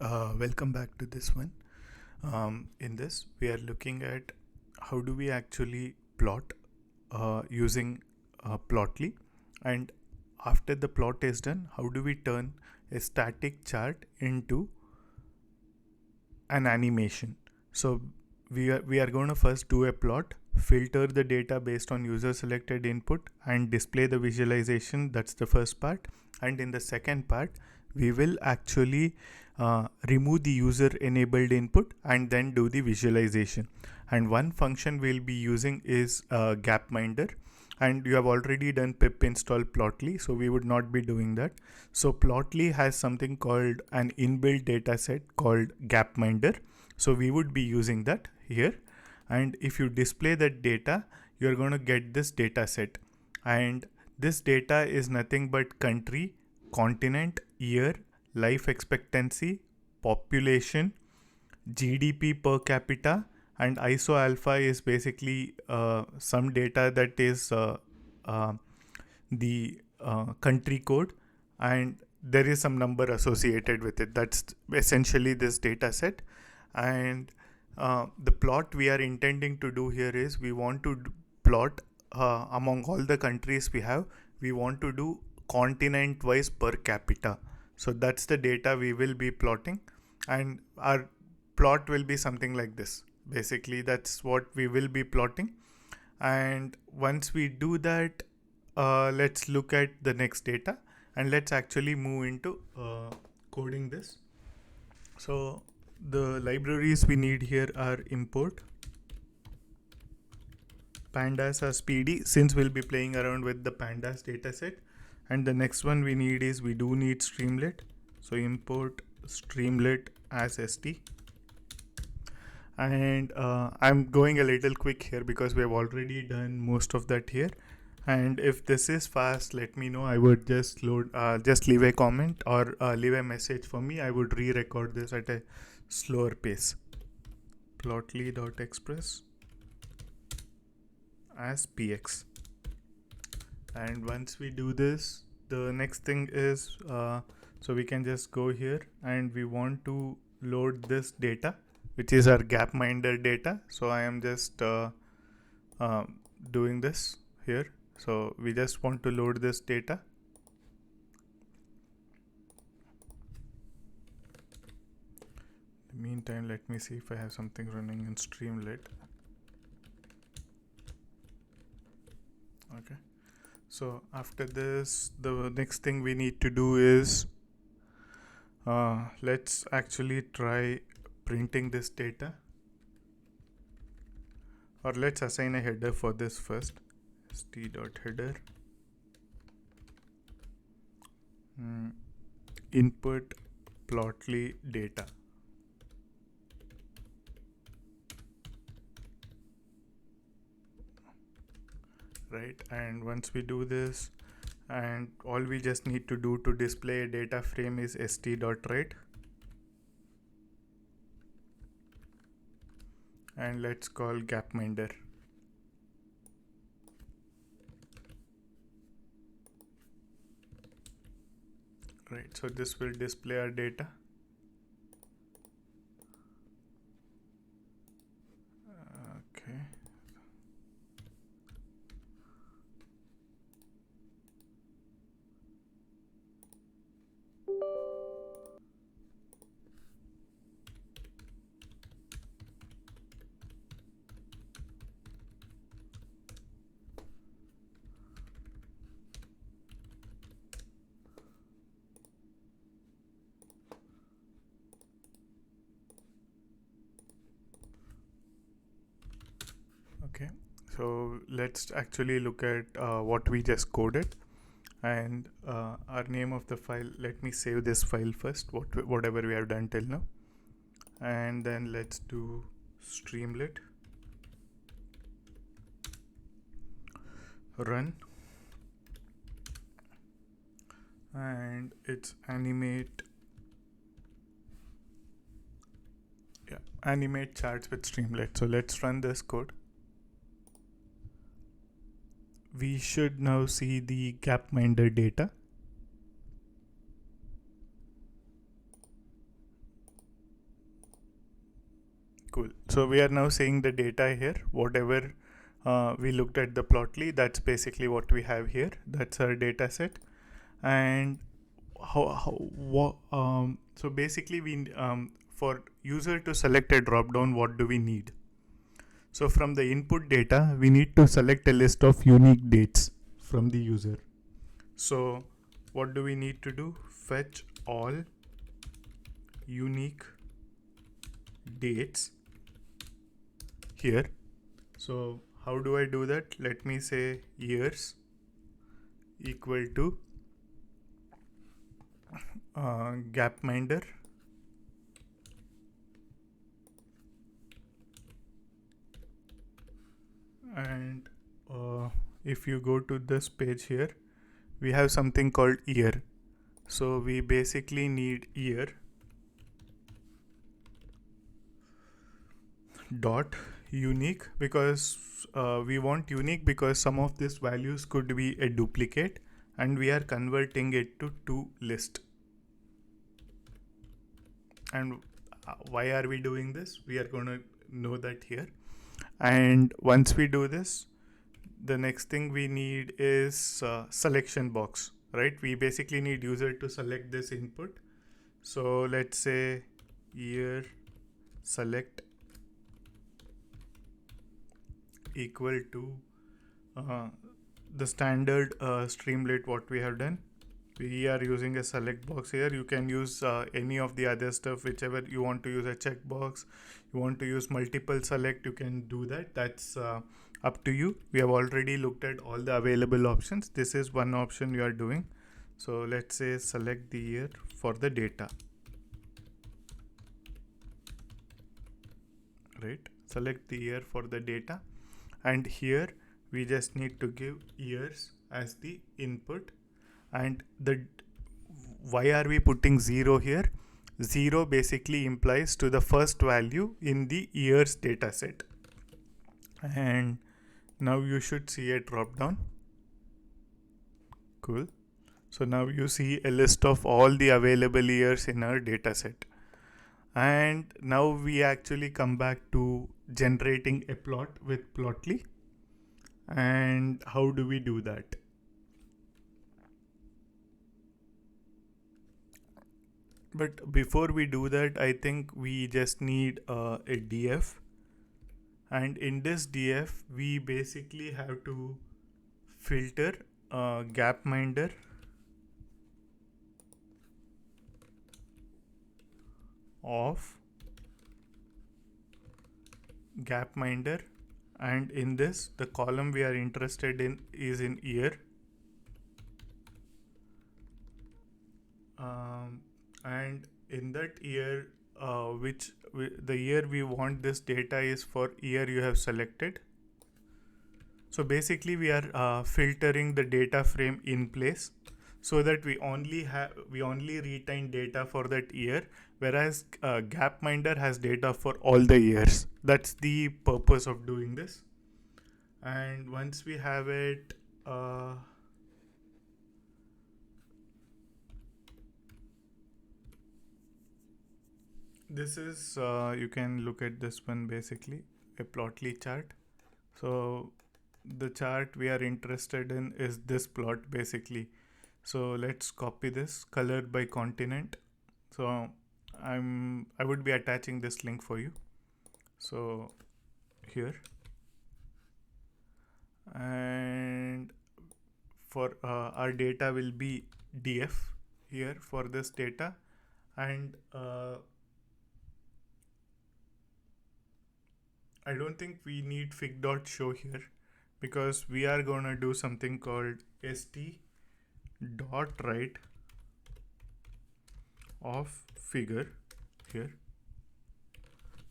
Welcome back to this one. In this, we are looking at how do we actually plot using Plotly, and after the plot is done, how do we turn a static chart into an animation. So we are going to first do a plot, filter the data based on user selected input, and display the visualization. That's the first part. And in the second part, we will actually remove the user enabled input and then do the visualization. And one function we'll be using is gapminder, and you have already done pip install plotly, so we would not be doing that. So plotly has something called an inbuilt data set called gapminder, so we would be using that here. And if you display that data, you're going to get this data set, and this data is nothing but country, continent, year, life expectancy, population, GDP per capita, and ISO alpha is basically some data that is uh, the country code, and there is some number associated with it. That's essentially this data set. And the plot we are intending to do here is we want to plot among all the countries we have, we want to do continent wise per capita. So that's the data we will be plotting, and our plot will be something like this. Basically, that's what we will be plotting. And once we do that, let's look at the next data, and let's actually move into coding this. So the libraries we need here are import pandas as pd, since we'll be playing around with the pandas dataset. And the next one we need is, we do need streamlit, so import streamlit as st. And I'm going a little quick here because we have already done most of that here. And if this is fast, let me know. I would just just leave a comment or leave a message for me. I would re-record this at a slower pace. Plotly.express as px. And once we do this, the next thing is so we can just go here and we want to load this data, which is our gapminder data. So I am just doing this here. So we just want to load this data. In the meantime, let me see if I have something running in streamlit. Okay. So after this, the next thing we need to do is let's actually try printing this data, or let's assign a header for this first. st.header input plotly data. Right, and once we do this, and all we just need to do to display a data frame is st.write, and let's call gapminder. Right, so this will display our data. Okay. Okay, so let's actually look at what we just coded, and our name of the file. Let me save this file first, whatever we have done till now, and then let's do streamlit, run, and it's animate charts with streamlit. So let's run this code. We should now see the gapminder data. Cool. So we are now seeing the data here. Whatever we looked at the plotly, that's basically what we have here. That's our data set. And so basically we for user to select a drop down, what do we need? So from the input data, we need to select a list of unique dates from the user. So what do we need to do? Fetch all unique dates here. So how do I do that? Let me say years equal to gapminder and if you go to this page here, we have something called year. So we basically need year dot unique, because we want unique because some of these values could be a duplicate and we are converting it to list. And why are we doing this? We are going to know that here. And once we do this, the next thing we need is selection box, right? We basically need user to select this input. So let's say year select equal to the standard streamlit what we have done. We are using a select box here. You can use any of the other stuff, whichever you want to use, a checkbox, you want to use multiple select, you can do that. That's up to you. We have already looked at all the available options. This is one option you are doing. So let's say select the year for the data, right? Select the year for the data, and here we just need to give years as the input. And why are we putting 0 here? 0 basically implies to the first value in the years data set. And now you should see a drop down. Cool. So now you see a list of all the available years in our data set. And now we actually come back to generating a plot with plotly. And how do we do that? But before we do that, I think we just need a df. And in this df, we basically have to filter gapminder of gapminder, and in this the column we are interested in is in year, and in that year the year we want this data is for year you have selected. So basically we are filtering the data frame in place so that we only retain data for that year, whereas gapminder has data for all the years. That's the purpose of doing this. And once we have it, this is you can look at this one, basically a plotly chart. So the chart we are interested in is this plot basically. So let's copy this, colored by continent. So I would be attaching this link for you. So here, and for our data will be df here for this data. And I don't think we need fig.show here, because we are going to do something called st.write of figure here.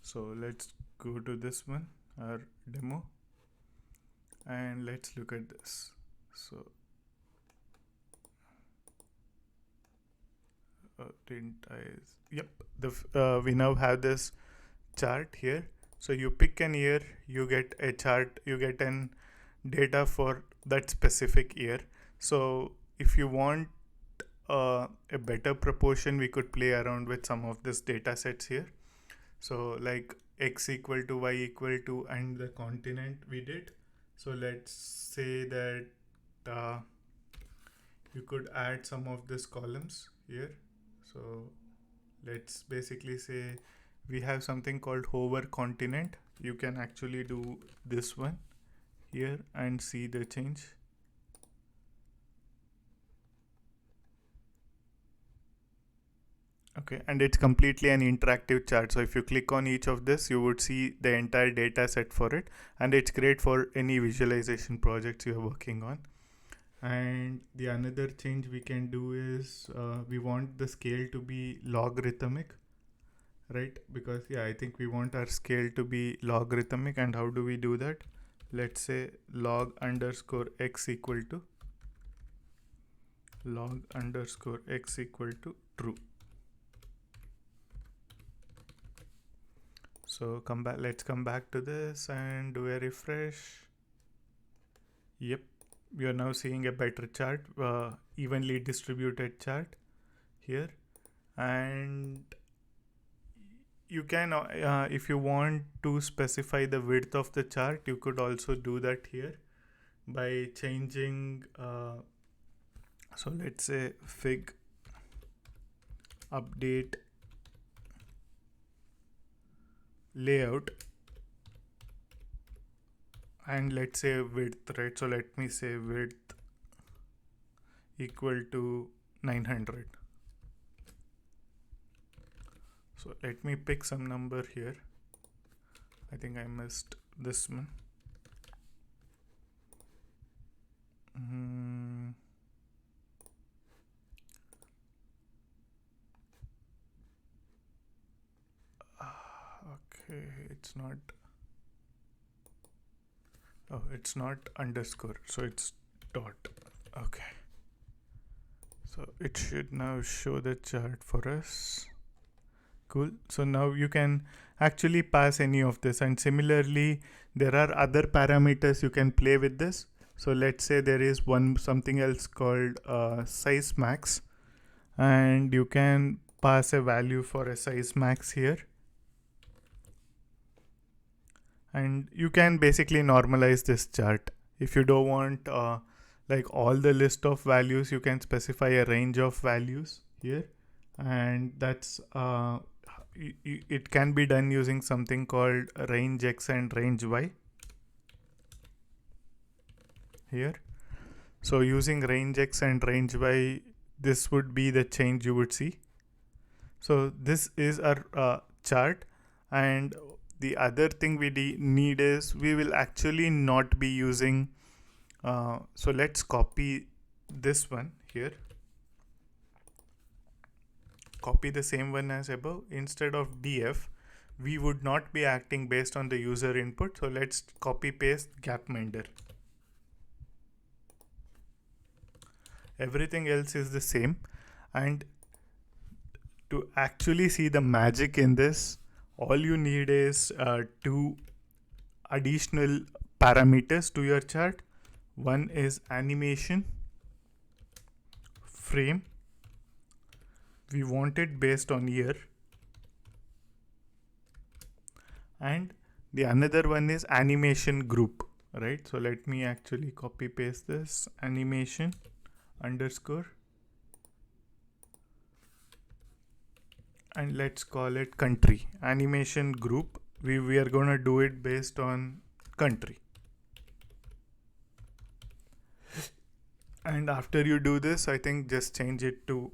So let's go to this one, our demo, and let's look at this. So yep, we now have this chart here. So you pick an year, you get a chart, you get an data for that specific year. So if you want a better proportion, we could play around with some of this data sets here. So like x equal to y equal to and the continent we did. So let's say that you could add some of these columns here. So let's basically say we have something called hover continent. You can actually do this one here and see the change. Okay, and it's completely an interactive chart. So if you click on each of this, you would see the entire data set for it, and it's great for any visualization projects you're working on. And the another change we can do is we want the scale to be logarithmic, right? Because yeah, I think we want our scale to be logarithmic. And how do we do that? Let's say log underscore x equal to true. So let's come back to this and do a refresh. Yep, we are now seeing a better chart, evenly distributed chart here. And you can, if you want to specify the width of the chart, you could also do that here by changing, so let's say fig update layout, and let's say width, right? So let me say width equal to 900. So let me pick some number here. I think I missed this one. Okay, it's not. Oh, it's not underscore, so it's dot. Okay. So it should now show the chart for us. Cool. So now you can actually pass any of this, and similarly there are other parameters you can play with this. So let's say there is something else called size max, and you can pass a value for a size max here, and you can basically normalize this chart. If you don't want like all the list of values, you can specify a range of values here, and that's it can be done using something called range x and range y here. So using range x and range y, this would be the change you would see. So this is our chart, and the other thing we need is we will actually not be using so let's copy this one here, copy the same one as above. Instead of df, we would not be acting based on the user input. So let's copy paste gapminder. Everything else is the same, and to actually see the magic in this, all you need is two additional parameters to your chart. One is animation frame. We want it based on year. And the another one is animation group, right? So let me actually copy paste this, animation underscore, and let's call it country. Animation group, we are gonna do it based on country. And after you do this, I think just change it to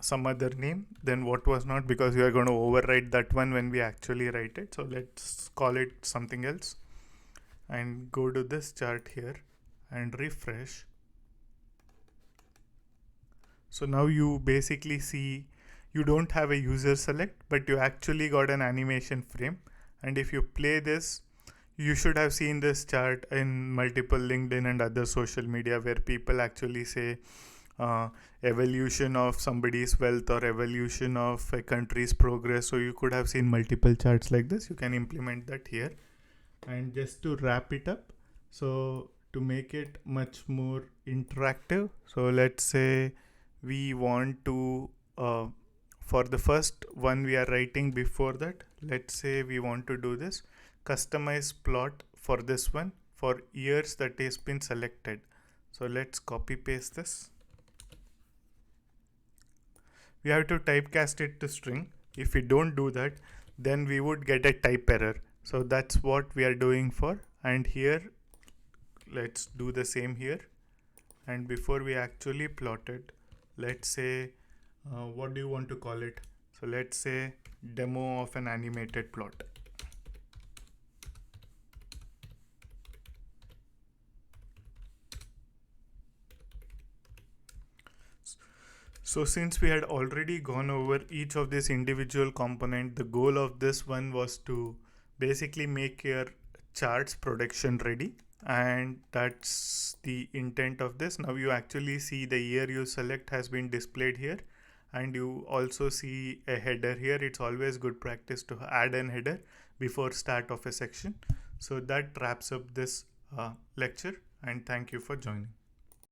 some other name than what was not, because we are going to overwrite that one when we actually write it. So let's call it something else, and go to this chart here and refresh. So now you basically see you don't have a user select, but you actually got an animation frame. And if you play this, you should have seen this chart in multiple LinkedIn and other social media where people actually say evolution of somebody's wealth or evolution of a country's progress. So you could have seen multiple charts like this. You can implement that here. And just to wrap it up, so to make it much more interactive, so let's say we want to for the first one we are writing before that, let's say we want to do this customize plot for this one for years that has been selected. So let's copy paste this. We have to typecast it to string. If we don't do that, then we would get a type error. So that's what we are doing for. And here, let's do the same here. And before we actually plot it, let's say, what do you want to call it? So let's say demo of an animated plot. So since we had already gone over each of this individual component, the goal of this one was to basically make your charts production ready, and that's the intent of this. Now you actually see the year you select has been displayed here, and you also see a header here. It's always good practice to add an header before start of a section. So that wraps up this lecture, and thank you for joining.